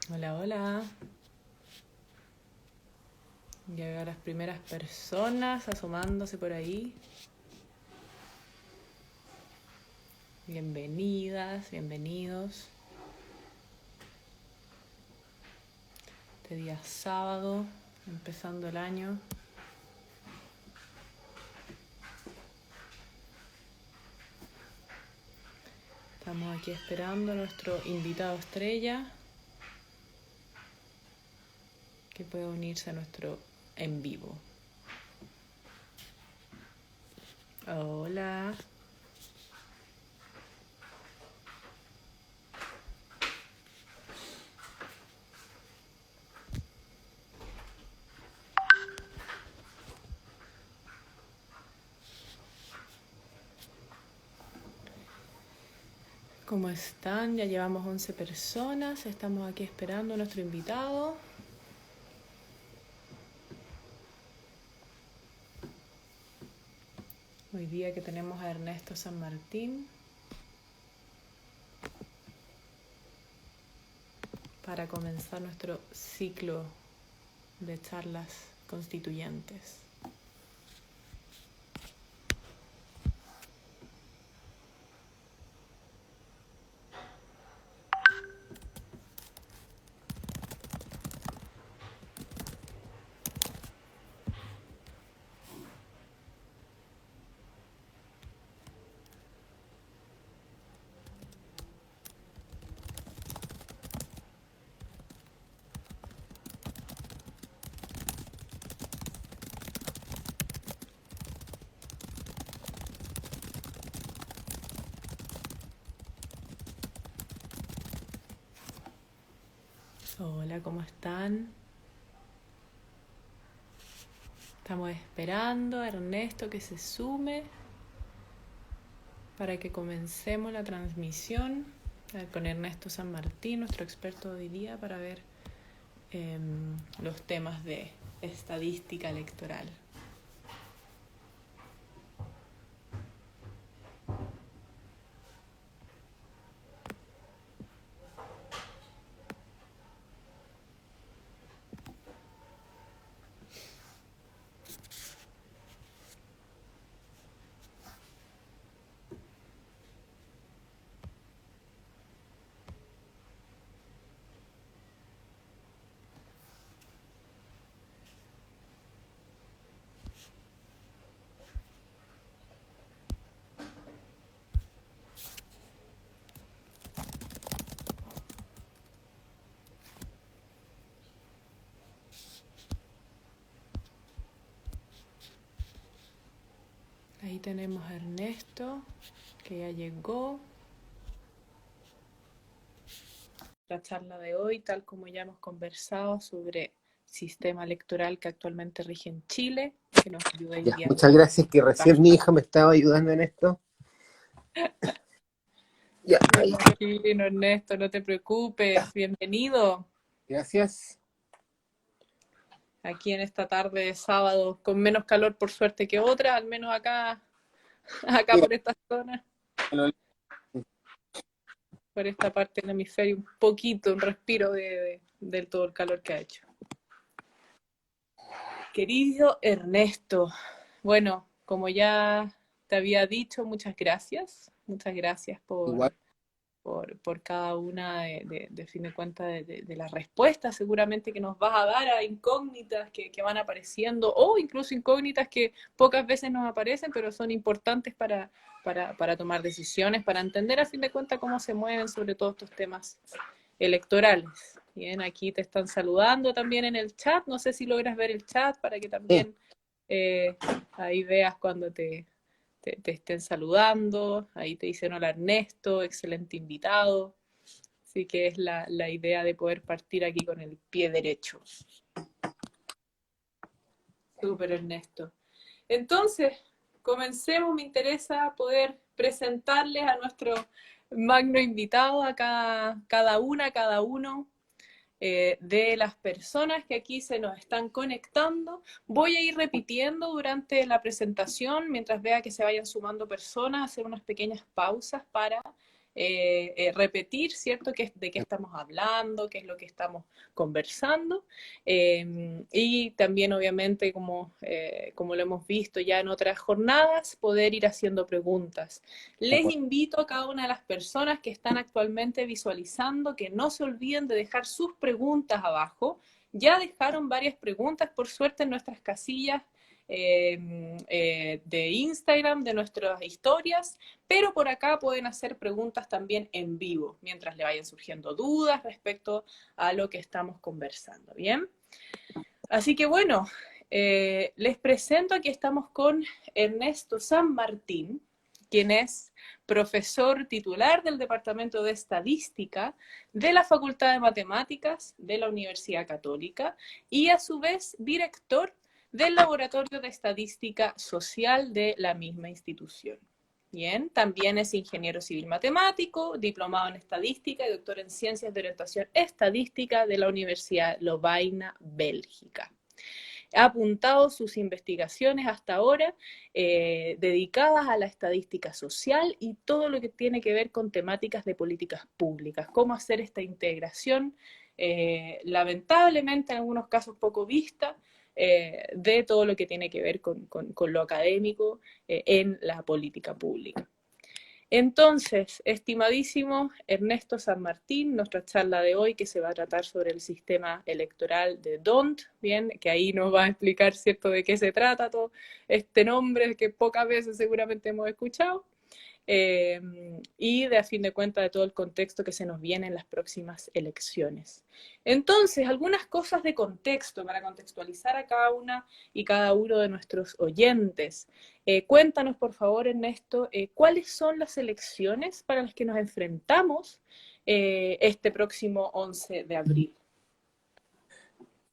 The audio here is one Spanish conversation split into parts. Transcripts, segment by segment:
Hola, hola. Ya veo a las primeras personas asomándose por ahí. Bienvenidas, bienvenidos. Este día sábado, empezando el año. Estamos aquí esperando a nuestro invitado estrella que pueda unirse a nuestro en vivo. Hola. ¿Cómo están? Ya llevamos 11 personas. Estamos aquí esperando a nuestro invitado. Hoy día que tenemos a Ernesto San Martín para comenzar nuestro ciclo de charlas constituyentes. Hola, ¿cómo están? Estamos esperando a Ernesto que se sume para que comencemos la transmisión con Ernesto San Martín, nuestro experto de hoy día, para ver los temas de estadística electoral. Ahí tenemos a Ernesto, que ya llegó. La charla de hoy, tal como ya hemos conversado sobre sistema electoral que actualmente rige en Chile, que nos ayuda hoy Ya, día. muchas gracias, que recién mi hija me estaba ayudando en esto. Ya, Me ahí. imagino, Ernesto, no te preocupes, bienvenido Gracias. aquí en esta tarde de sábado, con menos calor por suerte que otras, al menos acá Sí, por esta zona, por esta parte del hemisferio, un poquito, un respiro del todo el calor que ha hecho. Querido Ernesto, bueno, como ya te había dicho, muchas gracias igual. por cada una de fin de cuentas de las respuestas seguramente que nos vas a dar a incógnitas que van apareciendo o incluso incógnitas que pocas veces nos aparecen pero son importantes para tomar decisiones, para entender a fin de cuentas cómo se mueven sobre todo estos temas electorales. Bien, aquí te están saludando también en el chat, no sé si logras ver el chat para que Sí, también eh, ahí veas cuando te estén saludando, ahí te dicen hola Ernesto, excelente invitado, así que es la idea de poder partir aquí con el pie derecho. Súper Ernesto. Entonces, comencemos, me interesa poder presentarles a nuestro magno invitado, a cada uno de las personas que aquí se nos están conectando. Voy a ir repitiendo durante la presentación, mientras vea que se vayan sumando personas, hacer unas pequeñas pausas para repetir, ¿cierto?, de qué estamos hablando, qué es lo que estamos conversando, y también obviamente como lo hemos visto ya en otras jornadas, poder ir haciendo preguntas. De Les acuerdo. invito a cada una de las personas que están actualmente visualizando que no se olviden de dejar sus preguntas abajo. Ya dejaron varias preguntas, por suerte, en nuestras casillas de Instagram, de nuestras historias, pero por acá pueden hacer preguntas también en vivo, mientras le vayan surgiendo dudas respecto a lo que estamos conversando, ¿bien? Así que bueno, les presento, aquí estamos con Ernesto San Martín, quien es profesor titular del Departamento de Estadística de la Facultad de Matemáticas de la Universidad Católica y a su vez director del Laboratorio de Estadística Social de la misma institución. Bien, también es ingeniero civil matemático, diplomado en estadística y doctor en ciencias de orientación estadística de la Universidad Lovaina, Bélgica. Ha apuntado sus investigaciones hasta ahora dedicadas a la estadística social y todo lo que tiene que ver con temáticas de políticas públicas, cómo hacer esta integración, lamentablemente en algunos casos poco vista, de todo lo que tiene que ver con lo académico en la política pública. Entonces, estimadísimo Ernesto San Martín, nuestra charla de hoy que se va a tratar sobre el sistema electoral de DONT, bien, que ahí nos va a explicar, ¿cierto?, de qué se trata todo este nombre que pocas veces seguramente hemos escuchado, y de a fin de cuentas de todo el contexto que se nos viene en las próximas elecciones. Entonces, algunas cosas de contexto para contextualizar a cada una y cada uno de nuestros oyentes. Cuéntanos, por favor, Ernesto, ¿cuáles son las elecciones para las que nos enfrentamos este próximo 11 de abril?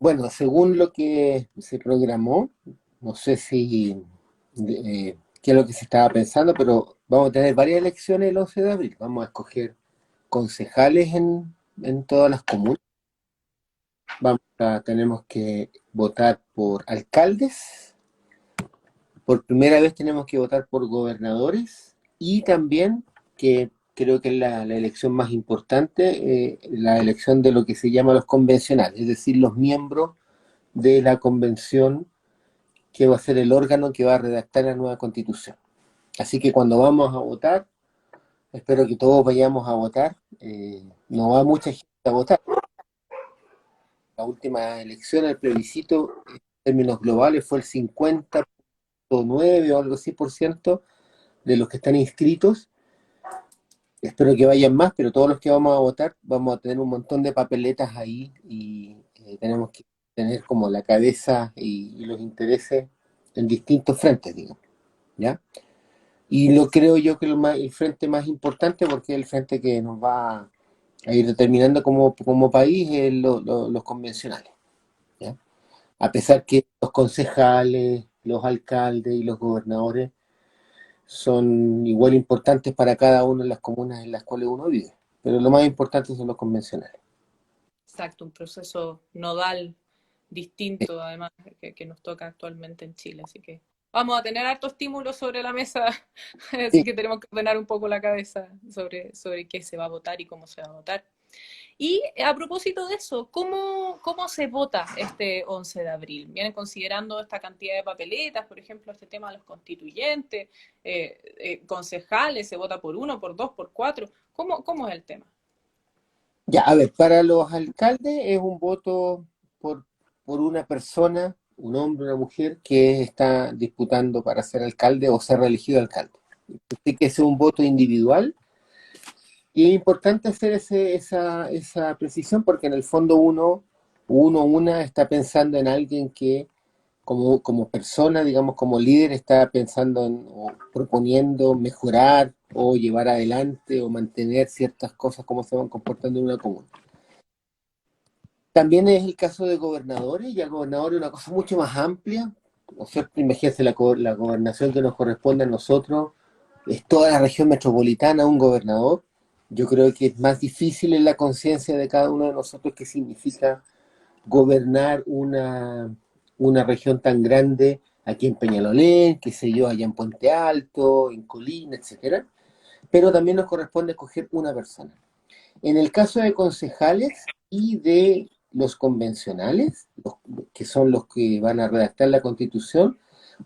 Bueno, según lo que se programó, no sé si qué es lo que se estaba pensando, pero vamos a tener varias elecciones el 11 de abril. Vamos a escoger concejales en todas las comunas. Tenemos que votar por alcaldes. Por primera vez tenemos que votar por gobernadores y también, que creo que es la elección más importante, la elección de lo que se llama los convencionales, es decir, los miembros de la convención que va a ser el órgano que va a redactar la nueva constitución. Así que cuando vamos a votar, espero que todos vayamos a votar. No va mucha gente a votar. La última elección, el plebiscito, en términos globales, fue el 50,9 o algo así por ciento de los que están inscritos. Espero que vayan más, pero todos los que vamos a votar vamos a tener un montón de papeletas ahí y tenemos que tener como la cabeza y los intereses en distintos frentes, digamos, ¿ya? Y lo creo yo que el frente más importante, porque es el frente que nos va a ir determinando como país, es los convencionales, ¿ya? A pesar que los concejales, los alcaldes y los gobernadores son igual importantes para cada una de las comunas en las cuales uno vive, pero lo más importante son los convencionales. Exacto, un proceso nodal distinto, además, que nos toca actualmente en Chile. Así que vamos a tener harto estímulo sobre la mesa, así Sí, que tenemos que ordenar un poco la cabeza sobre qué se va a votar y cómo se va a votar. Y a propósito de eso, ¿cómo se vota este 11 de abril? ¿Vienen considerando esta cantidad de papeletas, por ejemplo, este tema de los constituyentes, concejales, se vota por uno, por dos, por cuatro? ¿Cómo es el tema? ya, a ver, para los alcaldes es un voto por, por una persona, un hombre, una mujer, que está disputando para ser alcalde o ser reelegido alcalde. Así que ese es un voto individual y es importante hacer esa precisión porque en el fondo una está pensando en alguien que como persona, digamos, como líder, está pensando en o proponiendo mejorar o llevar adelante o mantener ciertas cosas como se van comportando en una comuna. También es el caso de gobernadores, y el gobernador es una cosa mucho más amplia, ¿no es cierto? Imagínense la gobernación que nos corresponde a nosotros, es toda la región metropolitana, un gobernador. Yo creo que es más difícil en la conciencia de cada uno de nosotros qué significa gobernar una región tan grande aquí en Peñalolén, qué sé yo, allá en Puente Alto, en Colina, etcétera. pero también nos corresponde escoger una persona. En el caso de concejales y de los convencionales, que son los que van a redactar la Constitución,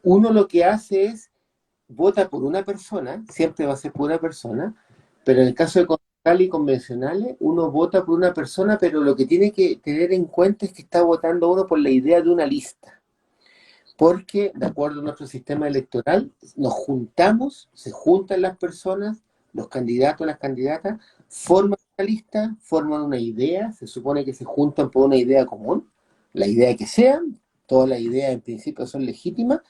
uno lo que hace es vota por una persona, siempre va a ser por una persona, pero en el caso de concejales y convencionales, uno vota por una persona, pero lo que tiene que tener en cuenta es que está votando uno por la idea de una lista, porque de acuerdo a nuestro sistema electoral, nos juntamos, se juntan las personas, los candidatos, las candidatas, forman una lista, forman una idea, se supone que se juntan por una idea común, la idea que sea, todas las ideas en principio son legítimas,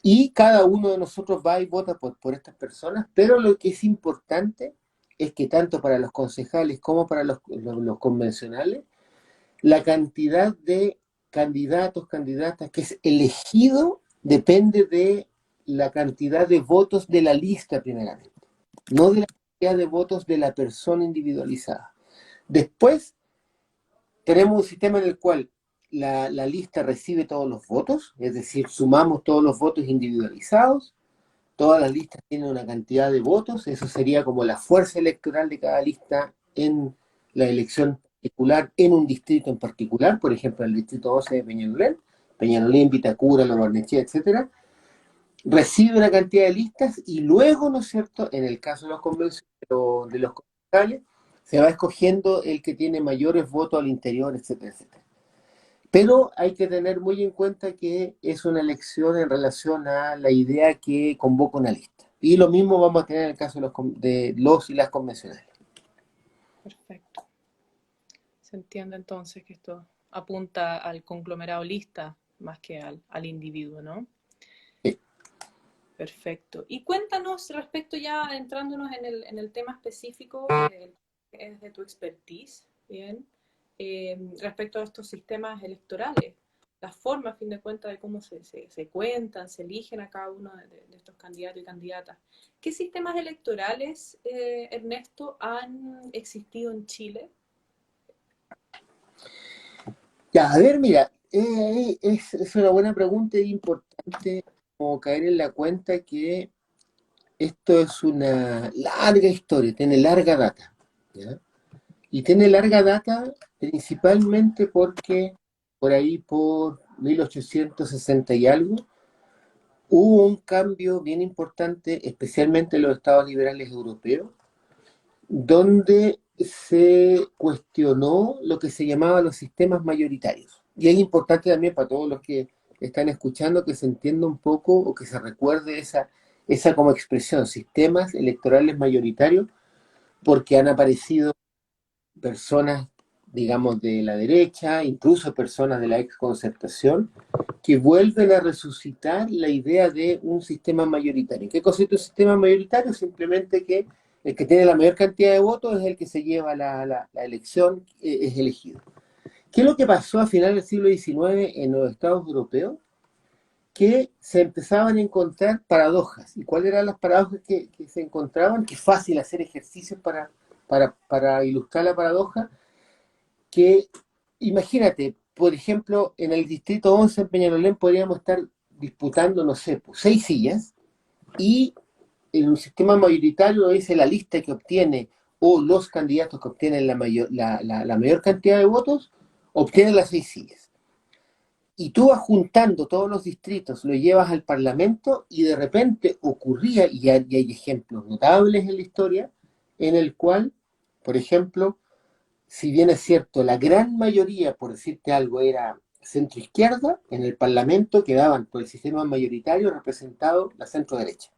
y cada uno de nosotros va y vota por estas personas, pero lo que es importante es que tanto para los concejales como para los convencionales, la cantidad de candidatos, candidatas que es elegido depende de la cantidad de votos de la lista primeramente, no de la cantidad de votos de la persona individualizada. Después tenemos un sistema en el cual la lista recibe todos los votos, es decir, sumamos todos los votos individualizados, todas las listas tienen una cantidad de votos, eso sería como la fuerza electoral de cada lista en la elección particular, en un distrito en particular, por ejemplo, el distrito 12 de Peñalolén, Vitacura, La Barnechea, etcétera, recibe una cantidad de listas y luego, ¿no es cierto?, en el caso de los convencionales, de los concejales, se va escogiendo el que tiene mayores votos al interior, etcétera, etcétera. Pero hay que tener muy en cuenta que es una elección en relación a la idea que convoca una lista. Y lo mismo vamos a tener en el caso de los y las convencionales. Perfecto. Se entiende entonces que esto apunta al conglomerado lista más que al individuo, ¿no? Sí. Perfecto. Y cuéntanos respecto ya entrándonos en el tema específico que es de tu expertise, ¿bien? Respecto a estos sistemas electorales, la forma, a fin de cuentas, de cómo se cuentan, se eligen a cada uno de estos candidatos y candidatas. ¿Qué sistemas electorales, Ernesto, han existido en Chile? Ya, a ver, mira, es una buena pregunta y importante como caer en la cuenta que esto es una larga historia, tiene larga data, ¿ya? Y tiene larga data principalmente porque por ahí por 1860 y algo hubo un cambio bien importante, especialmente en los estados liberales europeos, donde se cuestionó lo que se llamaba los sistemas mayoritarios. Y es importante también para todos los que están escuchando que se entienda un poco o que se recuerde esa como expresión, sistemas electorales mayoritarios, porque han aparecido personas, digamos, de la derecha, incluso personas de la exconcertación, que vuelven a resucitar la idea de un sistema mayoritario. ¿Qué cosa es un sistema mayoritario? Simplemente que el que tiene la mayor cantidad de votos es el que se lleva la elección, es elegido. ¿Qué es lo que pasó a finales del siglo XIX en los estados europeos? Que se empezaban a encontrar paradojas. ¿Y cuáles eran las paradojas que se encontraban? Que es fácil hacer ejercicios para ilustrar la paradoja. Que imagínate, por ejemplo, en el distrito 11 en Peñalolén podríamos estar disputando, no sé, pues, 6 sillas, y en un sistema mayoritario dice la lista que obtiene o los candidatos que obtienen la mayor cantidad de votos, obtienen las 6 sillas. Y tú vas juntando todos los distritos, lo llevas al Parlamento y de repente ocurría, y hay ejemplos notables en la historia, en el cual, por ejemplo, si bien es cierto, la gran mayoría, por decirte algo, era centro-izquierda, en el Parlamento quedaban por el sistema mayoritario representado la centro-derecha.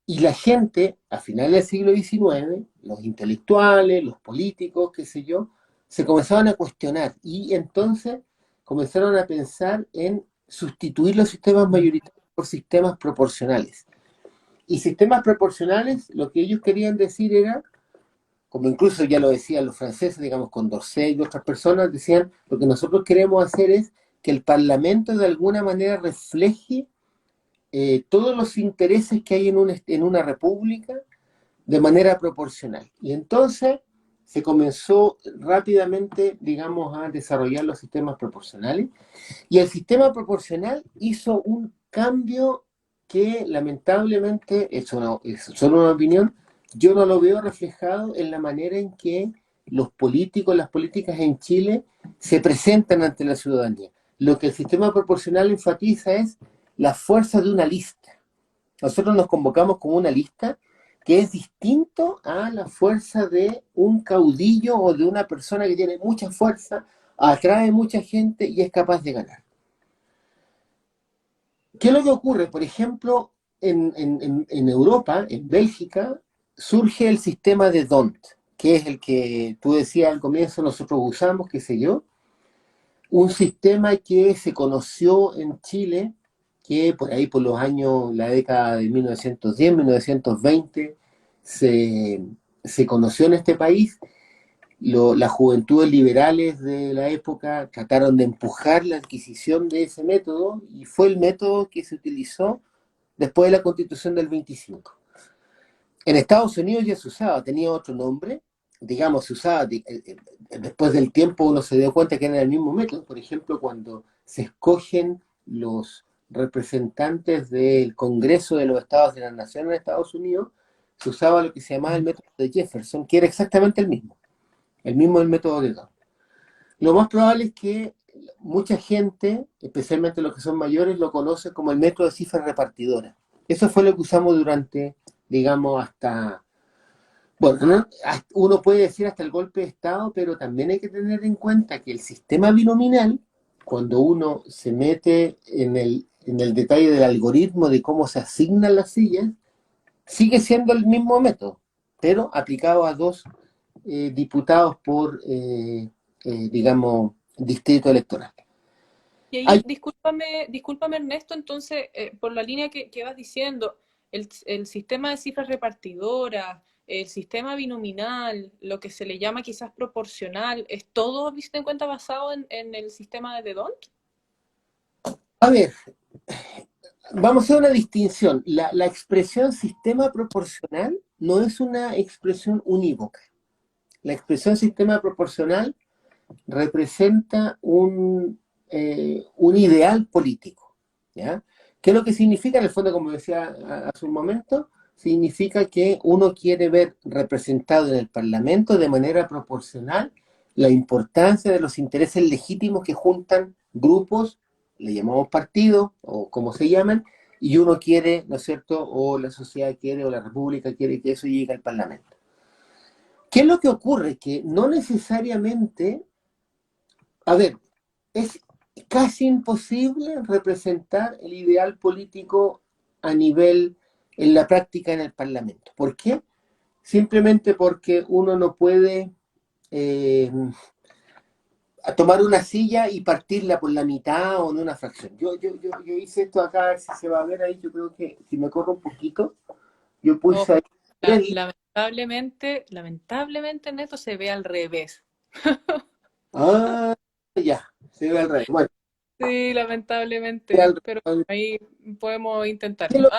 Y la gente, a finales del siglo XIX, los intelectuales, los políticos, qué sé yo, se comenzaban a cuestionar y entonces comenzaron a pensar en sustituir los sistemas mayoritarios por sistemas proporcionales. Y sistemas proporcionales, lo que ellos querían decir era, como incluso ya lo decían los franceses, digamos, Condorcet y otras personas, decían, lo que nosotros queremos hacer es que el Parlamento de alguna manera refleje todos los intereses que hay en una república de manera proporcional. Y entonces se comenzó rápidamente, digamos, a desarrollar los sistemas proporcionales, y el sistema proporcional hizo un cambio que lamentablemente, eso no, es solo una opinión, yo no lo veo reflejado en la manera en que los políticos, las políticas en Chile se presentan ante la ciudadanía. Lo que el sistema proporcional enfatiza es la fuerza de una lista. Nosotros nos convocamos como una lista que es distinto a la fuerza de un caudillo o de una persona que tiene mucha fuerza, atrae mucha gente y es capaz de ganar. ¿Qué es lo que ocurre? Por ejemplo, en Europa, en Bélgica, surge el sistema de D'Hondt, que es el que tú decías al comienzo, nosotros usamos, qué sé yo, un sistema que se conoció en Chile, que por ahí por los años, la década de 1910, 1920, se, se conoció en este país. Las juventudes liberales de la época trataron de empujar la adquisición de ese método y fue el método que se utilizó después de la Constitución del 25. En Estados Unidos ya se usaba, tenía otro nombre, digamos, se usaba, después del tiempo uno se dio cuenta que era el mismo método. Por ejemplo, cuando se escogen los representantes del Congreso de los Estados de la Nación en Estados Unidos, se usaba lo que se llamaba el método de Jefferson, que era exactamente el mismo del método de Gauss. Lo más probable es que mucha gente, especialmente los que son mayores, lo conoce como el método de cifra repartidora. Eso fue lo que usamos durante, digamos, hasta, bueno, ¿no? Uno puede decir hasta el golpe de Estado, pero también hay que tener en cuenta que el sistema binominal, cuando uno se mete en el detalle del algoritmo de cómo se asignan las sillas, sigue siendo el mismo método, pero aplicado a dos diputados por, digamos, distrito electoral. Y Hay, ahí, discúlpame Ernesto, entonces, por la línea que vas diciendo, el sistema de cifras repartidoras, el sistema binominal, lo que se le llama quizás proporcional, ¿es todo, viste en cuenta, basado en el sistema de D'Hondt? a ver, vamos a hacer una distinción. La expresión sistema proporcional no es una expresión unívoca. La expresión sistema proporcional representa un ideal político, ¿ya? ¿Qué es lo que significa? En el fondo, como decía hace un momento, significa que uno quiere ver representado en el Parlamento de manera proporcional la importancia de los intereses legítimos que juntan grupos, le llamamos partidos, o como se llaman, y uno quiere, ¿no es cierto?, o la sociedad quiere, o la república quiere que eso llegue al Parlamento. ¿Qué es lo que ocurre? Que no necesariamente, a ver, es casi imposible representar el ideal político a nivel, en la práctica en el Parlamento. ¿Por qué? Simplemente porque uno no puede eh, tomar una silla y partirla por la mitad o en una fracción. Yo hice esto acá, a ver si se va a ver ahí, yo creo que si me corro un poquito, yo puse Ojo, ahí tres. lamentablemente Ernesto se ve al revés. Ah, ya, se ve al revés. Bueno, Sí, se ve lamentablemente, al pero revés. ahí podemos ¿Qué es intentarlo. lo,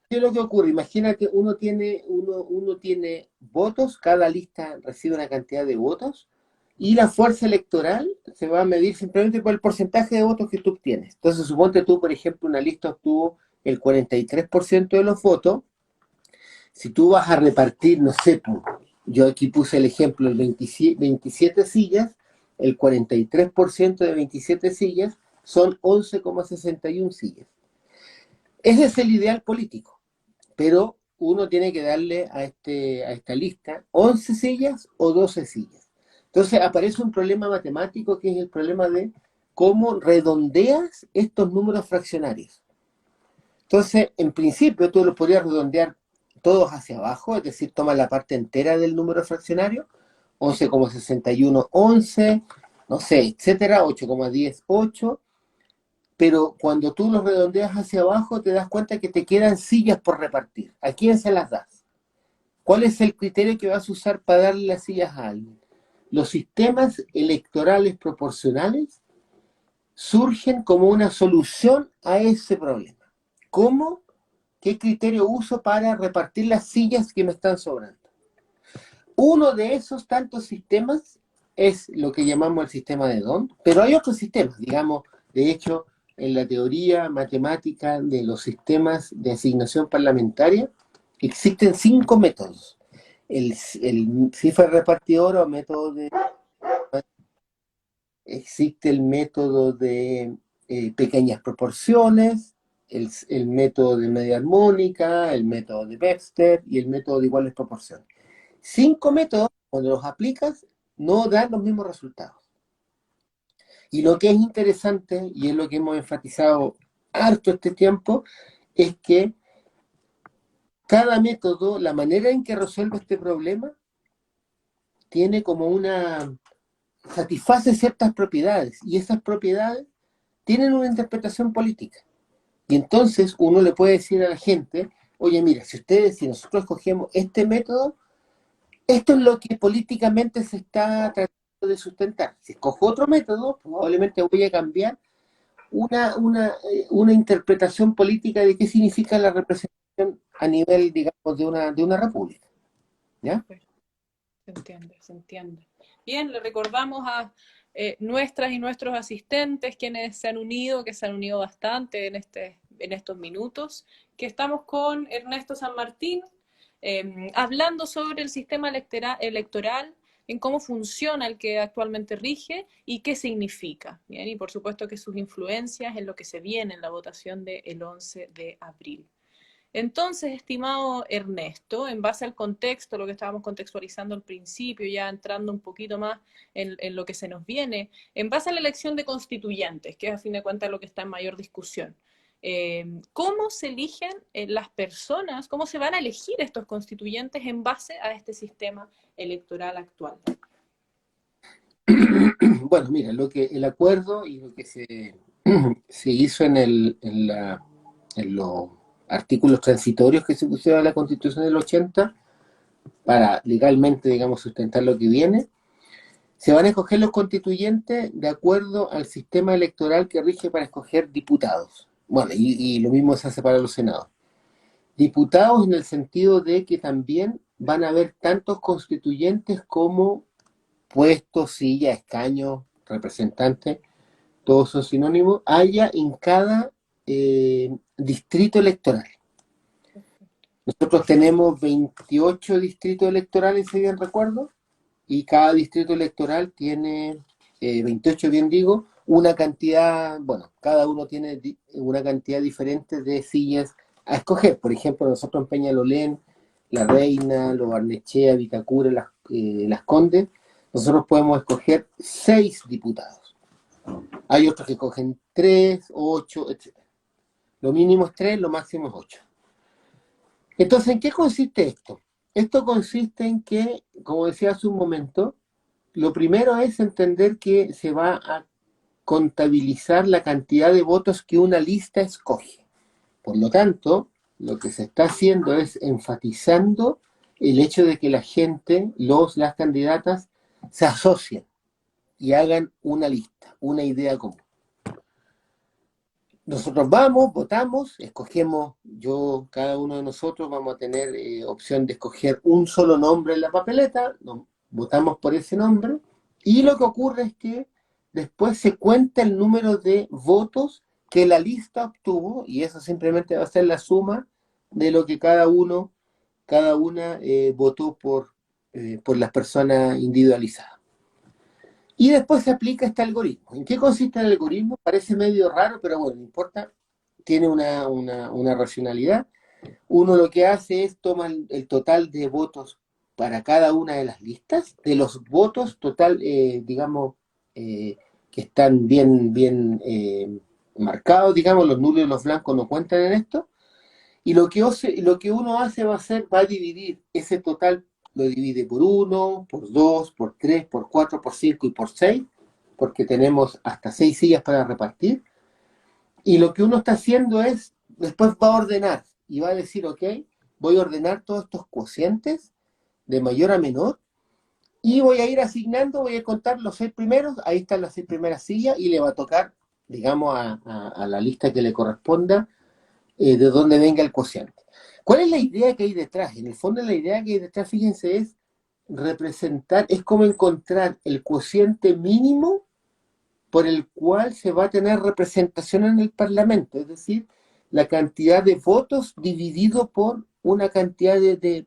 qué es lo que ocurre? Imagínate, uno tiene votos, cada lista recibe una cantidad de votos, y la fuerza electoral se va a medir simplemente por el porcentaje de votos que tú obtienes. Entonces, suponte tú, por ejemplo, una lista obtuvo el 43% de los votos. Si tú vas a repartir, no sé, yo aquí puse el ejemplo, el 27 sillas, el 43% de 27 sillas son 11,61 sillas. Ese es el ideal político, pero uno tiene que darle a esta lista 11 sillas o 12 sillas. Entonces aparece un problema matemático que es el problema de cómo redondeas estos números fraccionarios. Entonces, en principio, tú los podrías redondear todos hacia abajo, es decir, toma la parte entera del número fraccionario, 11,61, 11, no sé, etcétera, 8,10, 8, pero cuando tú los redondeas hacia abajo te das cuenta que te quedan sillas por repartir. ¿A quién se las das? ¿Cuál es el criterio que vas a usar para darle las sillas a alguien? Los sistemas electorales proporcionales surgen como una solución a ese problema. ¿Cómo? ¿Qué criterio uso para repartir las sillas que me están sobrando? Uno de esos tantos sistemas es lo que llamamos el sistema de D'Hondt, pero hay otros sistemas, digamos, de hecho, en la teoría matemática de los sistemas de asignación parlamentaria, existen 5 métodos. El cifra repartidora o método de... Existe el método de pequeñas proporciones, el método de media armónica, el método de Webster y el método de iguales proporciones. 5 métodos, cuando los aplicas, no dan los mismos resultados. Y lo que es interesante, y es lo que hemos enfatizado harto este tiempo, es que cada método, la manera en que resuelve este problema, tiene como satisface ciertas propiedades, y esas propiedades tienen una interpretación política. Y entonces uno le puede decir a la gente, oye, mira, si nosotros escogemos este método, esto es lo que políticamente se está tratando de sustentar. Si escojo otro método, probablemente voy a cambiar una interpretación política de qué significa la representación a nivel, digamos, de una república. ¿Ya? Se entiende, se entiende. Bien, le recordamos a nuestras y nuestros asistentes, quienes se han unido, que se han unido bastante en estos minutos, que estamos con Ernesto San Martín, hablando sobre el sistema electoral, en cómo funciona el que actualmente rige y qué significa. Bien, y por supuesto que sus influencias en lo que se viene en la votación del 11 de abril. Entonces, estimado Ernesto, en base al contexto, lo que estábamos contextualizando al principio, ya entrando un poquito más en lo que se nos viene, en base a la elección de constituyentes, que es a fin de cuentas lo que está en mayor discusión, ¿cómo se eligen las personas, cómo se van a elegir estos constituyentes en base a este sistema electoral actual? Bueno, mira, el acuerdo y lo que se hizo en los artículos transitorios que se pusieron a la Constitución del 80 para legalmente, digamos, sustentar lo que viene, se van a escoger los constituyentes de acuerdo al sistema electoral que rige para escoger diputados. Bueno, y lo mismo se hace para los senados. Diputados en el sentido de que también van a haber tantos constituyentes como puestos, sillas, escaños, representantes, todos son sinónimos, haya en cada distrito electoral. Nosotros tenemos 28 distritos electorales, si bien recuerdo, y cada distrito electoral tiene, 28 bien digo, una cantidad, bueno, cada uno tiene una cantidad diferente de sillas a escoger. Por ejemplo, nosotros en Peñalolén, La Reina, Lo Barnechea, Vitacura, Las Condes, nosotros podemos escoger 6 diputados. Hay otros que cogen 3, 8, etc. Lo mínimo es 3, lo máximo es 8. Entonces, ¿en qué consiste esto? Esto consiste en que, como decía hace un momento, lo primero es entender que se va a contabilizar la cantidad de votos que una lista escoge. Por lo tanto, lo que se está haciendo es enfatizando el hecho de que la gente, las candidatas, se asocien y hagan una lista, una idea común. Nosotros vamos, votamos, escogemos, cada uno de nosotros vamos a tener opción de escoger un solo nombre en la papeleta, votamos por ese nombre, y lo que ocurre es que después se cuenta el número de votos que la lista obtuvo, y eso simplemente va a ser la suma de lo que cada una votó por las personas individualizadas. Y después se aplica este algoritmo. ¿En qué consiste el algoritmo? Parece medio raro, pero bueno, no importa. Tiene una racionalidad. Uno lo que hace es tomar el total de votos para cada una de las listas, de los votos total, digamos, que están bien marcados, digamos, los nulos y los blancos no cuentan en esto. Y lo que uno hace va a dividir ese total, lo divide por 1, por 2, por 3, por 4, por 5 y por 6, porque tenemos hasta 6 sillas para repartir. Y lo que uno está haciendo es, después va a ordenar y va a decir, ok, voy a ordenar todos estos cocientes de mayor a menor y voy a ir asignando, voy a contar los 6 primeros, ahí están las 6 primeras sillas y le va a tocar, digamos, a la lista que le corresponda, de dónde venga el cociente. ¿Cuál es la idea que hay detrás? En el fondo la idea que hay detrás, fíjense, es como encontrar el cociente mínimo por el cual se va a tener representación en el Parlamento, es decir, la cantidad de votos dividido por una cantidad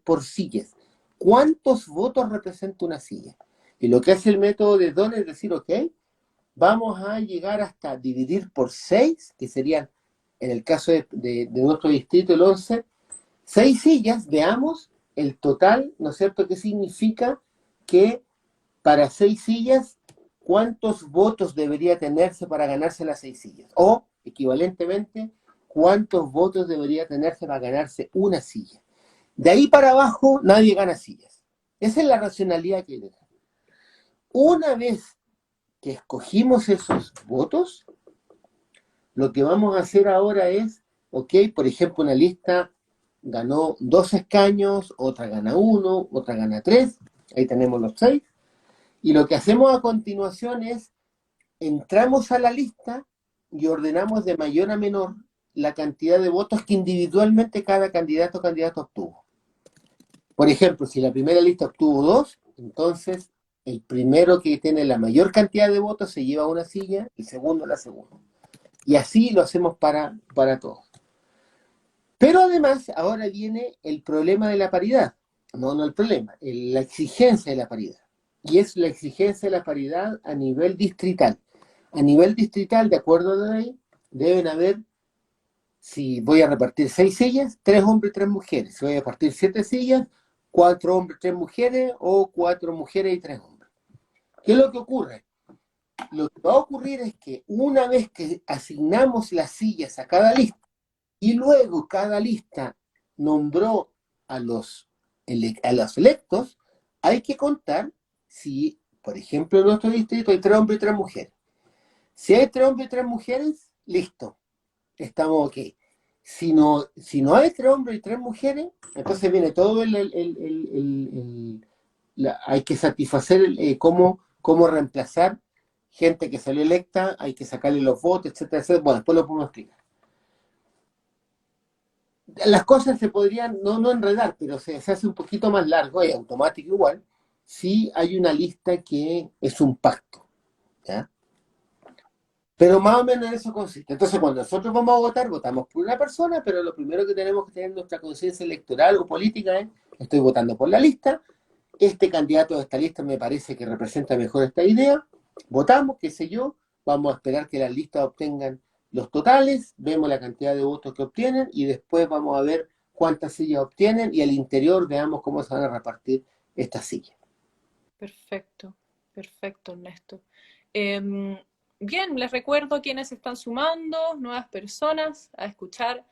por sillas. ¿Cuántos votos representa una silla? Y lo que hace el método de Don es decir, ok, vamos a llegar hasta dividir por 6, que serían, en el caso de nuestro distrito, el 11, 6 sillas, veamos el total, ¿no es cierto?, qué significa que para 6 sillas, ¿cuántos votos debería tenerse para ganarse las 6 sillas? O, equivalentemente, ¿cuántos votos debería tenerse para ganarse una silla? De ahí para abajo, nadie gana sillas. Esa es la racionalidad que le da. Una vez que escogimos esos votos, lo que vamos a hacer ahora es, ok, por ejemplo, una lista ganó 2 escaños, otra gana 1, otra gana 3, ahí tenemos los 6, y lo que hacemos a continuación es, entramos a la lista y ordenamos de mayor a menor la cantidad de votos que individualmente cada candidato o candidata obtuvo. Por ejemplo, si la primera lista obtuvo 2, entonces el primero que tiene la mayor cantidad de votos se lleva una silla, el segundo la segunda. Y así lo hacemos para todos. Pero además, ahora viene el problema de la paridad. No el problema, la exigencia de la paridad. Y es la exigencia de la paridad a nivel distrital. A nivel distrital, de acuerdo a la ley, deben haber, si voy a repartir 6 sillas, 3 hombres y 3 mujeres. Si voy a repartir 7 sillas, 4 hombres, 3 mujeres, o 4 mujeres y 3 hombres. ¿Qué es lo que ocurre? Lo que va a ocurrir es que una vez que asignamos las sillas a cada lista, y luego cada lista nombró a los electos, hay que contar si, por ejemplo, en nuestro distrito hay 3 hombres y 3 mujeres. Si hay 3 hombres y 3 mujeres, listo, estamos ok. Si no hay 3 hombres y 3 mujeres, entonces viene todo hay que satisfacer cómo reemplazar gente que salió electa, hay que sacarle los votos, etcétera, etcétera. Bueno, después lo podemos explicar. Las cosas se podrían no enredar, pero se hace un poquito más largo y automático igual, si hay una lista que es un pacto, ¿ya? Pero más o menos en eso consiste. Entonces, cuando nosotros vamos a votar, votamos por una persona, pero lo primero que tenemos que tener en nuestra conciencia electoral o política es, estoy votando por la lista, este candidato de esta lista me parece que representa mejor esta idea, votamos, qué sé yo, vamos a esperar que las listas obtengan los totales, vemos la cantidad de votos que obtienen y después vamos a ver cuántas sillas obtienen y al interior veamos cómo se van a repartir estas sillas. Perfecto, perfecto, Ernesto. Bien, les recuerdo a quienes están sumando, nuevas personas, a escuchar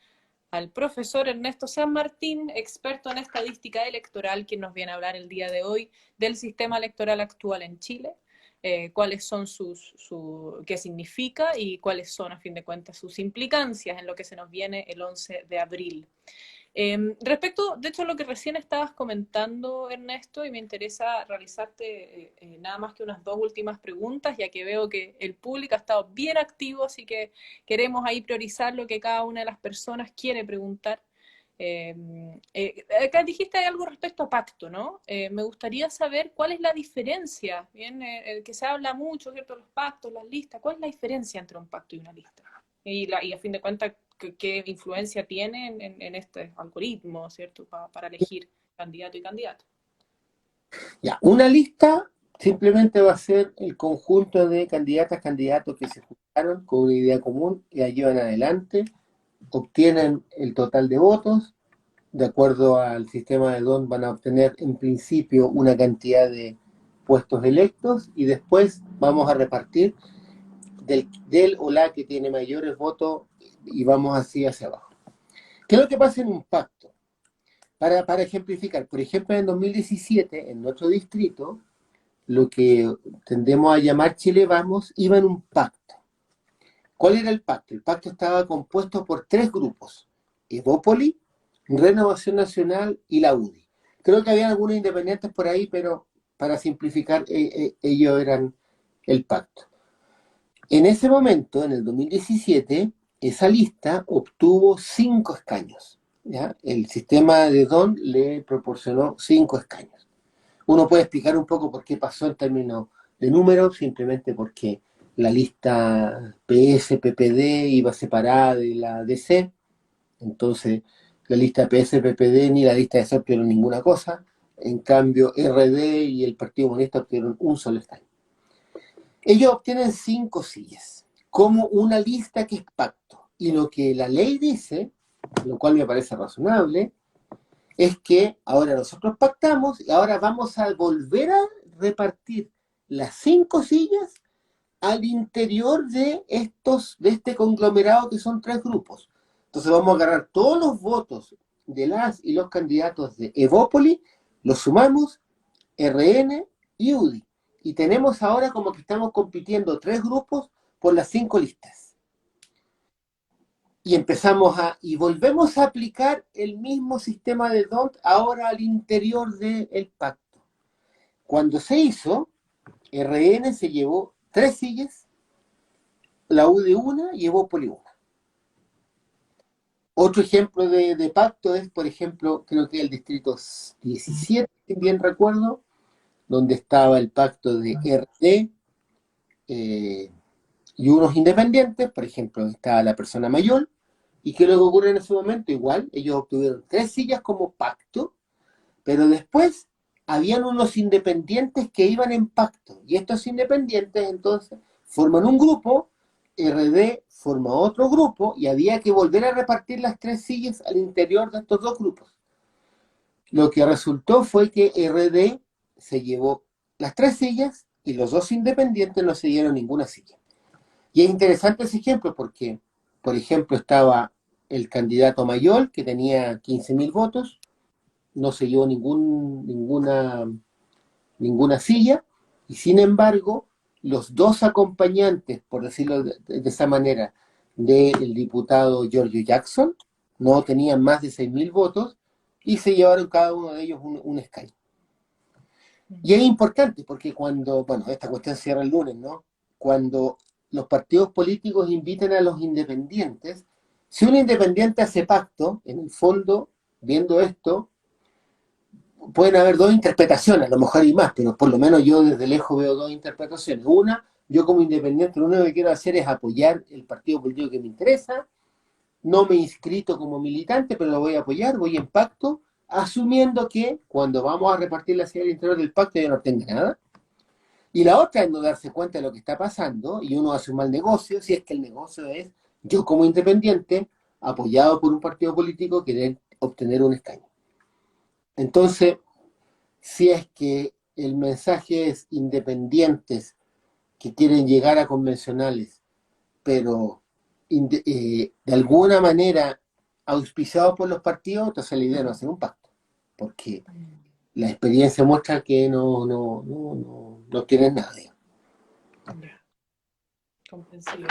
al profesor Ernesto San Martín, experto en estadística electoral, quien nos viene a hablar el día de hoy del sistema electoral actual en Chile, cuáles son qué significa y cuáles son, a fin de cuentas, sus implicancias en lo que se nos viene el 11 de abril. Respecto, de hecho, a lo que recién estabas comentando, Ernesto, y me interesa realizarte nada más que unas 2 últimas preguntas, ya que veo que el público ha estado bien activo, así que queremos ahí priorizar lo que cada una de las personas quiere preguntar. Acá dijiste algo respecto a pacto, ¿no? Me gustaría saber cuál es la diferencia, bien, que se habla mucho, ¿cierto? Los pactos, las listas, ¿cuál es la diferencia entre un pacto y una lista? Y a fin de cuentas, ¿qué influencia tiene en este algoritmo, ¿cierto? Para elegir candidato y candidato. Ya, una lista simplemente va a ser el conjunto de candidatas, candidatos que se juntaron con una idea común y la llevan adelante, obtienen el total de votos, de acuerdo al sistema de Don van a obtener en principio una cantidad de puestos electos y después vamos a repartir del o la que tiene mayores votos y vamos así hacia abajo. ¿Qué es lo que pasa en un pacto? Para ejemplificar, por ejemplo, en 2017, en nuestro distrito, lo que tendemos a llamar Chile Vamos, iba en un pacto. ¿Cuál era el pacto? El pacto estaba compuesto por 3 grupos, Evópoli, Renovación Nacional y la UDI. Creo que había algunos independientes por ahí, pero para simplificar, ellos eran el pacto. En ese momento, en el 2017, esa lista obtuvo 5 escaños. ¿Ya? El sistema de Don le proporcionó 5 escaños. Uno puede explicar un poco por qué pasó en términos de números, simplemente porque la lista PS-PPD iba separada de la DC, entonces la lista PS-PPD ni la lista DC obtuvieron ninguna cosa, en cambio RD y el Partido Comunista obtuvieron un solo escaño. Ellos obtienen 5 sillas, como una lista que es pacto, y lo que la ley dice, lo cual me parece razonable, es que ahora nosotros pactamos y ahora vamos a volver a repartir las 5 sillas al interior de este conglomerado que son 3 grupos. Entonces vamos a agarrar todos los votos de las y los candidatos de Evópoli, los sumamos, RN y UDI. Y tenemos ahora como que estamos compitiendo 3 grupos por las 5 listas. Y volvemos a aplicar el mismo sistema de DONT ahora al interior del pacto. Cuando se hizo, RN se llevó 3 sillas, la UDI una y Evópoli una. Otro ejemplo de pacto es, por ejemplo, creo que el distrito 17, si bien recuerdo, donde estaba el pacto de RD y unos independientes, por ejemplo, estaba la persona mayor, y que luego ocurre en ese momento, igual, ellos obtuvieron 3 sillas como pacto, pero después habían unos independientes que iban en pacto, y estos independientes entonces forman un grupo, RD forma otro grupo, y había que volver a repartir las 3 sillas al interior de estos 2 grupos. Lo que resultó fue que RD se llevó las 3 sillas y los 2 independientes no se dieron ninguna silla. Y es interesante ese ejemplo porque, por ejemplo, estaba el candidato Mayol, que tenía 15.000 votos, no se llevó ninguna silla, y sin embargo, los 2 acompañantes, por decirlo de esa manera, del diputado Giorgio Jackson, no tenían más de 6.000 votos, y se llevaron cada uno de ellos un escaño. Y es importante porque bueno, esta cuestión cierra el lunes, ¿no? Cuando los partidos políticos invitan a los independientes, si un independiente hace pacto, en el fondo, viendo esto, pueden haber 2 interpretaciones, a lo mejor hay más, pero por lo menos yo desde lejos veo 2 interpretaciones. Una, yo como independiente lo único que quiero hacer es apoyar el partido político que me interesa, no me he inscrito como militante, pero lo voy a apoyar, voy en pacto, asumiendo que cuando vamos a repartir la silla al interior del pacto yo no obtenga nada. Y la otra es no darse cuenta de lo que está pasando y uno hace un mal negocio, si es que el negocio es yo como independiente, apoyado por un partido político, querer obtener un escaño. Entonces, si es que el mensaje es independientes que quieren llegar a convencionales, pero de alguna manera auspiciados por los partidos, entonces la idea no es hacer un pacto, porque la experiencia muestra que no tienen nada. Ya, comprensible.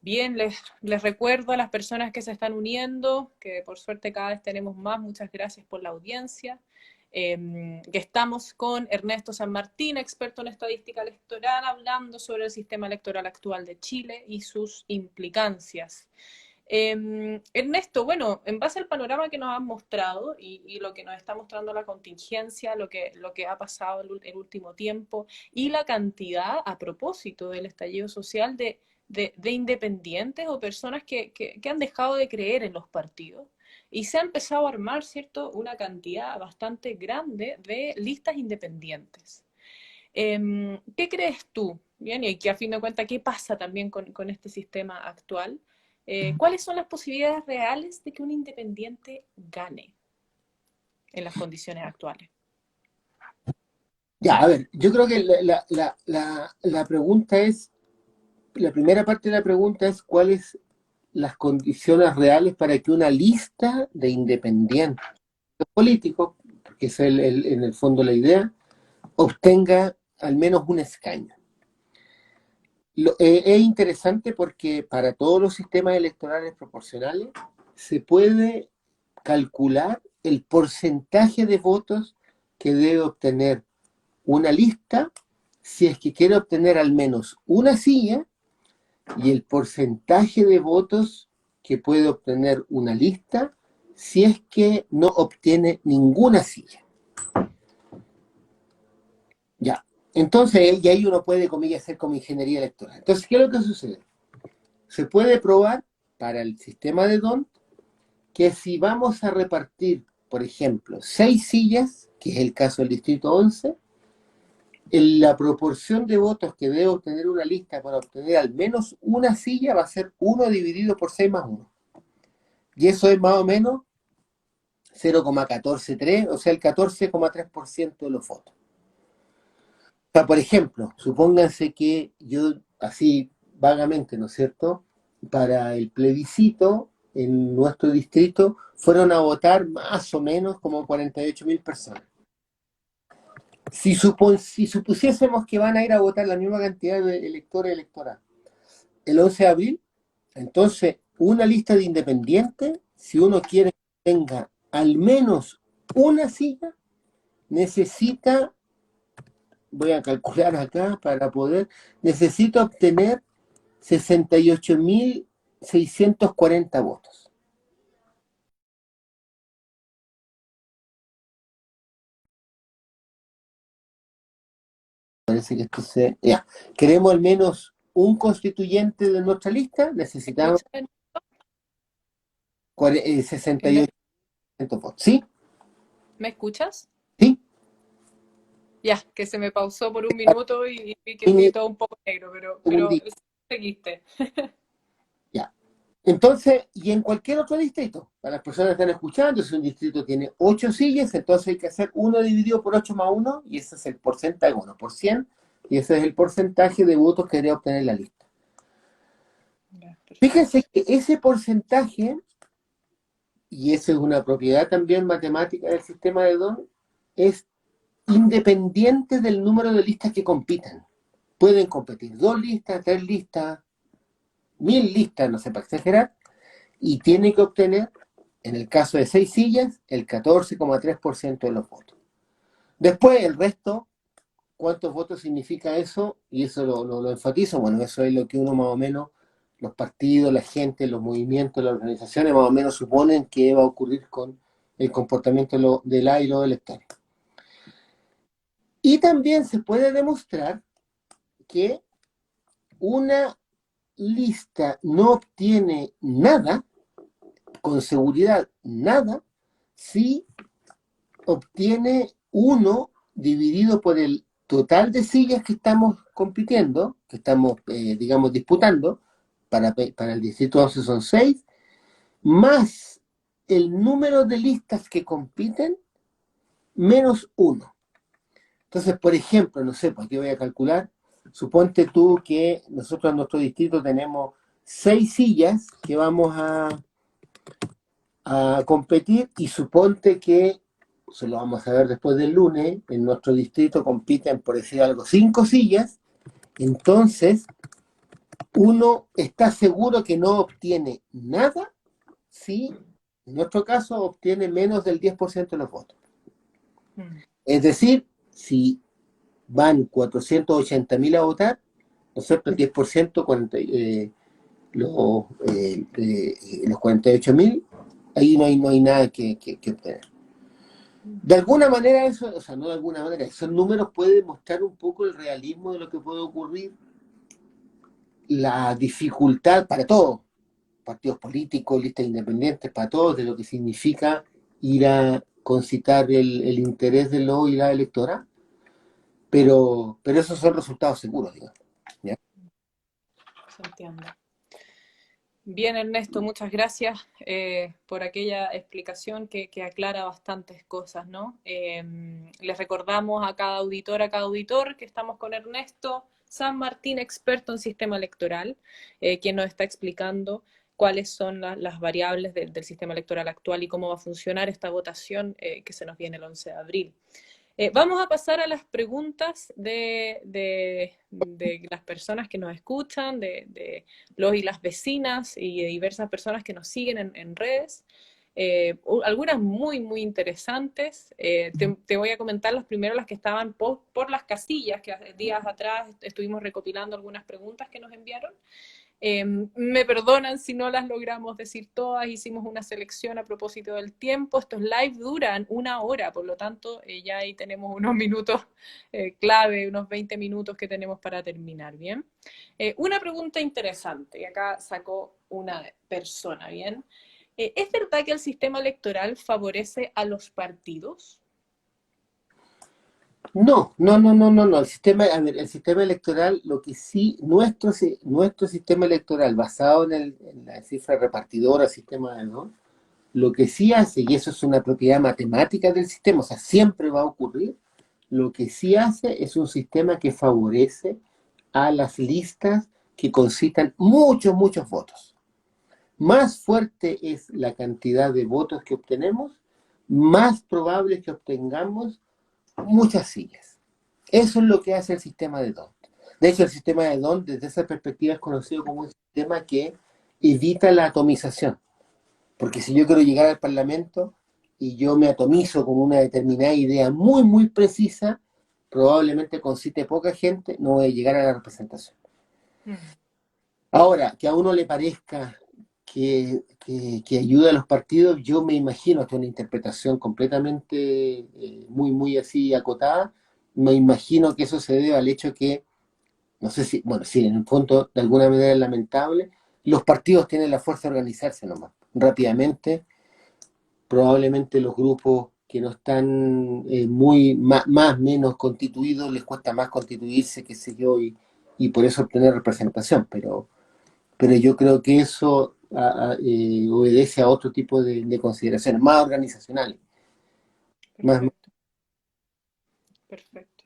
Bien, les recuerdo a las personas que se están uniendo, que por suerte cada vez tenemos más, muchas gracias por la audiencia, que estamos con Ernesto San Martín, experto en estadística electoral, hablando sobre el sistema electoral actual de Chile y sus implicancias. Ernesto, bueno, en base al panorama que nos has mostrado y lo que nos está mostrando la contingencia, lo que ha pasado el último tiempo y la cantidad, a propósito del estallido social, de independientes o personas que han dejado de creer en los partidos y se ha empezado a armar, ¿cierto?, una cantidad bastante grande de listas independientes. ¿Qué crees tú? Bien, y que a fin de cuentas, ¿qué pasa también con este sistema actual? ¿Cuáles son las posibilidades reales de que un independiente gane en las condiciones actuales? Ya, a ver, yo creo que la pregunta es, la primera parte de la pregunta es cuáles las condiciones reales para que una lista de independientes políticos, porque es en el fondo la idea, obtenga al menos un escaño. Es interesante porque para todos los sistemas electorales proporcionales se puede calcular el porcentaje de votos que debe obtener una lista si es que quiere obtener al menos una silla y el porcentaje de votos que puede obtener una lista si es que no obtiene ninguna silla. Ya. Entonces, y ahí uno puede, comillas, hacer como ingeniería electoral. Entonces, ¿qué es lo que sucede? Se puede probar para el sistema de DON que si vamos a repartir, por ejemplo, 6 sillas, que es el caso del distrito 11, en la proporción de votos que debe obtener una lista para obtener al menos una silla va a ser 1 dividido por 6 más 1. Y eso es más o menos 0,143, o sea, el 14,3% de los votos. O sea, por ejemplo, supónganse que yo, así vagamente, ¿no es cierto?, para el plebiscito en nuestro distrito fueron a votar más o menos como 48.000 personas. Si supusiésemos que van a ir a votar la misma cantidad de electores y electoras el 11 de abril, entonces una lista de independientes, si uno quiere que tenga al menos una silla, necesita, voy a calcular acá para poder, necesita obtener 68.640 votos. Parece que esto se... Ya. Queremos al menos un constituyente de nuestra lista, ¿Me necesitamos escuchas? 68 votos. ¿Sí? ¿Me escuchas? ¿Sí? Ya, que se me pausó por un minuto y vi que vi todo un poco negro, pero seguiste. Ya. Entonces, y en cualquier otro distrito, para las personas que están escuchando, si un distrito tiene 8 sillas, entonces hay que hacer 1 dividido por 8 más 1, y ese es el porcentaje, 1%, y ese es el porcentaje de votos que debe obtener la lista. Ya, perfecto. Fíjense que ese porcentaje, y esa es una propiedad también matemática del sistema de DON, es independiente del número de listas que compitan. Pueden competir 2 listas, 3 listas, 1.000 listas, no sé, para exagerar, y tiene que obtener, en el caso de 6 sillas, el 14,3% de los votos. Después, el resto, ¿cuántos votos significa eso? Y eso lo enfatizo, bueno, eso es lo que uno más o menos, los partidos, la gente, los movimientos, las organizaciones más o menos suponen que va a ocurrir con el comportamiento de la y los electores. Y también se puede demostrar que una lista no obtiene nada, con seguridad nada, si obtiene 1 dividido por el total de sillas que estamos compitiendo, que estamos, digamos, disputando, para el distrito 11 son 6, más el número de listas que compiten, menos 1. Entonces, por ejemplo, no sé, pues aquí voy a calcular, suponte tú que nosotros en nuestro distrito tenemos 6 sillas que vamos a competir, y suponte que, se lo vamos a ver después del lunes, en nuestro distrito compiten, por decir algo, 5 sillas, entonces uno está seguro que no obtiene nada si, en nuestro caso, obtiene menos del 10% de los votos. Mm. Es decir, si van 480.000 a votar, ¿no es cierto? El 10%, los 48.000, ahí no hay nada que obtener. De alguna manera eso, o sea, no de alguna manera, esos números pueden mostrar un poco el realismo de lo que puede ocurrir, la dificultad para todos, partidos políticos, listas independientes, para todos, de lo que significa ir a concitar el interés de los y la electora, pero esos son resultados seguros, digamos. ¿Ya? Se entiende. Bien, Ernesto, muchas gracias por aquella explicación que aclara bastantes cosas, ¿no? Les recordamos a cada auditor, a cada auditor, que estamos con Ernesto San Martín, experto en sistema electoral, quien nos está explicando cuáles son las variables del sistema electoral actual y cómo va a funcionar esta votación que se nos viene el 11 de abril. Vamos a pasar a las preguntas de las personas que nos escuchan, de los y las vecinas y de diversas personas que nos siguen en redes. Algunas muy, muy interesantes. Te voy a comentar las primeras, las que estaban por las casillas, que días atrás estuvimos recopilando algunas preguntas que nos enviaron. Me perdonan si no las logramos decir todas, hicimos una selección a propósito del tiempo. Estos live duran 1 hora, por lo tanto, ya ahí tenemos unos minutos clave, unos 20 minutos que tenemos para terminar, ¿bien? Una pregunta interesante, y acá sacó una persona, ¿bien? ¿Es verdad que el sistema electoral favorece a los partidos? No, no, no, no, no, no. El sistema, a ver, el sistema electoral, lo que sí, nuestro sistema electoral basado en la cifra repartidora, sistema de ¿no? Lo que sí hace, y eso es una propiedad matemática del sistema, o sea, siempre va a ocurrir, lo que sí hace es un sistema que favorece a las listas que concitan muchos, muchos votos. Más fuerte es la cantidad de votos que obtenemos, más probable es que obtengamos muchas sillas. Eso es lo que hace el sistema de D'Hondt. De hecho, el sistema de D'Hondt, desde esa perspectiva, es conocido como un sistema que evita la atomización. Porque si yo quiero llegar al Parlamento y yo me atomizo con una determinada idea muy, muy precisa, probablemente concite poca gente, no voy a llegar a la representación. Mm. Ahora, que a uno le parezca que ayuda a los partidos, yo me imagino, hasta una interpretación completamente muy, muy así acotada, me imagino que eso se debe al hecho que, no sé si, bueno, sí, en el fondo, de alguna manera es lamentable, los partidos tienen la fuerza de organizarse nomás, rápidamente, probablemente los grupos que no están muy, más, menos constituidos, les cuesta más constituirse, qué sé yo, y por eso obtener representación, pero yo creo que eso obedece a otro tipo de consideraciones, más organizacionales. Más, Perfecto, perfecto.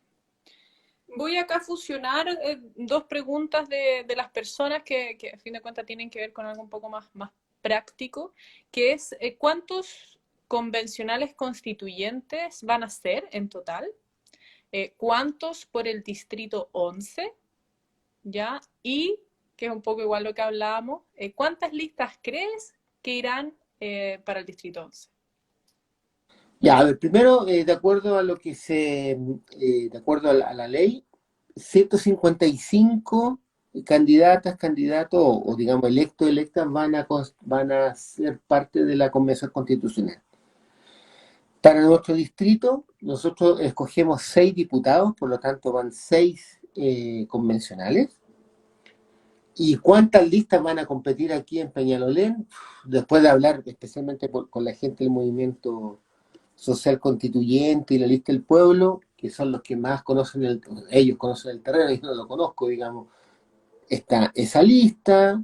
Voy acá a fusionar dos preguntas de las personas que a fin de cuentas tienen que ver con algo un poco más práctico, que es ¿cuántos convencionales constituyentes van a ser en total? ¿Cuántos por el distrito 11? ¿Ya? Y, que es un poco igual lo que hablábamos, ¿cuántas listas crees que irán para el distrito 11? ya, a ver, primero, de acuerdo a lo que de acuerdo a la ley, 155 candidatas, candidatos, o digamos electos, electas, van a ser parte de la Convención Constitucional. Para nuestro distrito, nosotros escogemos 6 diputados, por lo tanto van 6 convencionales. ¿Y cuántas listas van a competir aquí en Peñalolén? Después de hablar especialmente con la gente del movimiento social constituyente y la lista del pueblo, que son los que más conocen ellos conocen el terreno, yo no lo conozco, digamos, está esa lista,